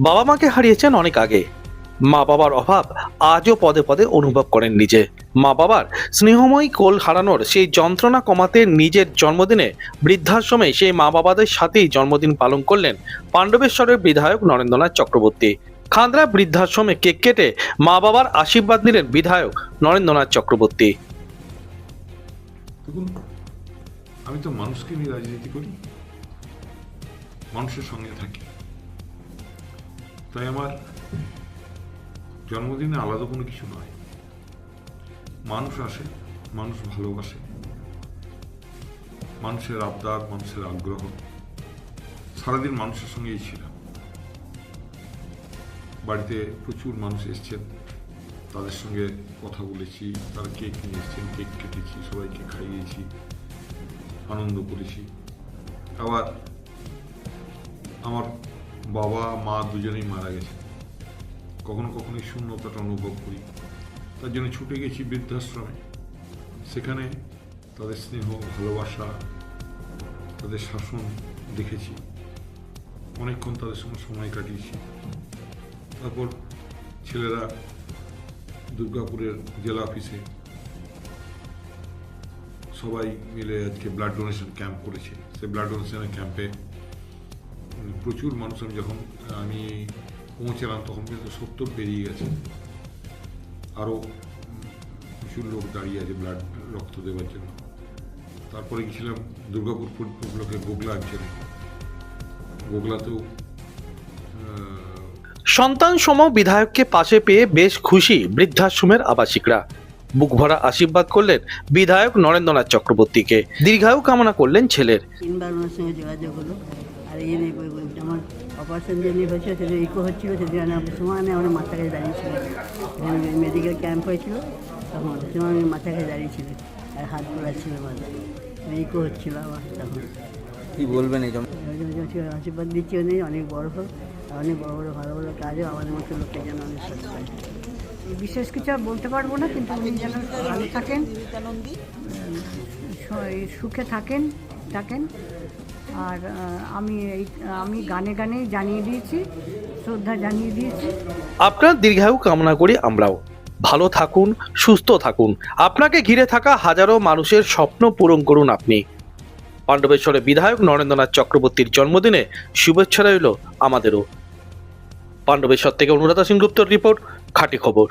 বাবা মাকে হারিয়েছেন অনেক আগে। মা বাবার অভাব আজও পদে পদে অনুভব করেন নিজে। মা বাবার স্নেহময়ী কোল হারানোর সেই যন্ত্রণা কমাতে নিজের জন্মদিনে বৃদ্ধাশ্রমে সেই মা বাবাদের সাথেই জন্মদিন পালন করলেন পাণ্ডবেশ্বরের বিধায়ক নরেন্দ্রনাথ চক্রবর্তী। খান্দ্রা বৃদ্ধাশ্রমে কেক কেটে মা বাবার আশীর্বাদ নিলেন বিধায়ক নরেন্দ্রনাথ চক্রবর্তী। দেখুন, আমি তো মানুষকে নিয়ে রাজনীতি করি, মানুষের সঙ্গে থাকি, তাই আমার জন্মদিনে আলাদা কোনো কিছু নয়। মানুষ আসে, মানুষ ভালোবাসে, মানুষের আবদার, মানুষের আগ্রহ, সারাদিন মানুষের সঙ্গেই ছিলাম। বাড়িতে প্রচুর মানুষ এসছেন, তাদের সঙ্গে কথা বলেছি, তারা কেক নিয়ে এসছেন, কেক কেটেছি, সবাইকে খাইয়েছি, আনন্দ করেছি। আবার আমার বাবা মা দুজনেই মারা গেছে, কখনো কখনো এই শূন্যতাটা অনুভব করি। তার জন্য ছুটে গেছি বৃদ্ধাশ্রমে, সেখানে তাদের স্নেহ, ভালোবাসা, তাদের শাসন দেখেছি, অনেকক্ষণ তাদের সঙ্গে সময় কাটিয়েছি। তারপর ছেলেরা দুর্গাপুরের জেলা অফিসে সবাই মিলে আজকে ব্লাড ডোনেশন ক্যাম্প করেছে। সেই ব্লাড ডোনেশনের ক্যাম্পে প্রচুর মানুষ, আমি পৌঁছলাম তখন কিন্তু 70 পেরিয়ে গেছে, আরও প্রচুর লোক দাঁড়িয়ে আছে রক্ত দেওয়ার জন্য। তারপরে গেছিলাম দুর্গাপুর ব্লকের গোগলা অঞ্চলে, গোগলাতেও সন্তান সম বিধায়ককে পাশে পেয়ে বেশ খুশি বৃদ্ধাশ্রমের আবাসিকরা। বুক ভরা আশীর্বাদ করলেন বিধায়ক নরেন্দ্রনাথ চক্রবর্তীকে। দীর্ঘায়ু কামনা করলেন ছেলের। 3বার ওনার সঙ্গে যোগাযোগ হলো। আর এই নিয়ে আমার অপারেশন যে নিয়ে হয়েছিল সেটা ইকো হচ্ছিলো, সেদিন আমি সমানে আমার মাথা কাছে দাঁড়িয়েছিল। এখানে মেডিকেল ক্যাম্প হয়েছিল, তখন সময় আমি মাথা কাছে দাঁড়িয়েছিল আর হাত ঘোরাচ্ছিল, মাথা ইকো হচ্ছিল আমার। তখন কি বলবেন এই জন্য আশীর্বাদ দিচ্ছি, অনেক বড় হোক, অনেক বড় বড় ভালো ভালো কাজও আমাদের মতো লোকের যেন অনেক সাথে পায়। বিশেষ কিছু আর বলতে পারবো না, কিন্তু উনি যেন ভালো থাকেন, সুখে থাকেন। আর আমি গানে গানেই জানিয়ে দিয়েছি, শ্রদ্ধা জানিয়ে দিয়েছি। আপনার দীর্ঘায়ু কামনা করি আমরাও। ভালো থাকুন, সুস্থ থাকুন। আপনাকে ঘিরে থাকা হাজারো মানুষের স্বপ্ন পূরণ করুন আপনি। পাণ্ডবেশ্বরের বিধায়ক নরেন্দ্রনাথ চক্রবর্তীর জন্মদিনে শুভেচ্ছা রইল আমাদেরও। পাণ্ডবেশ্বর থেকে অনুরাধা সিংগুপ্তর রিপোর্ট, খাঁটি খবর।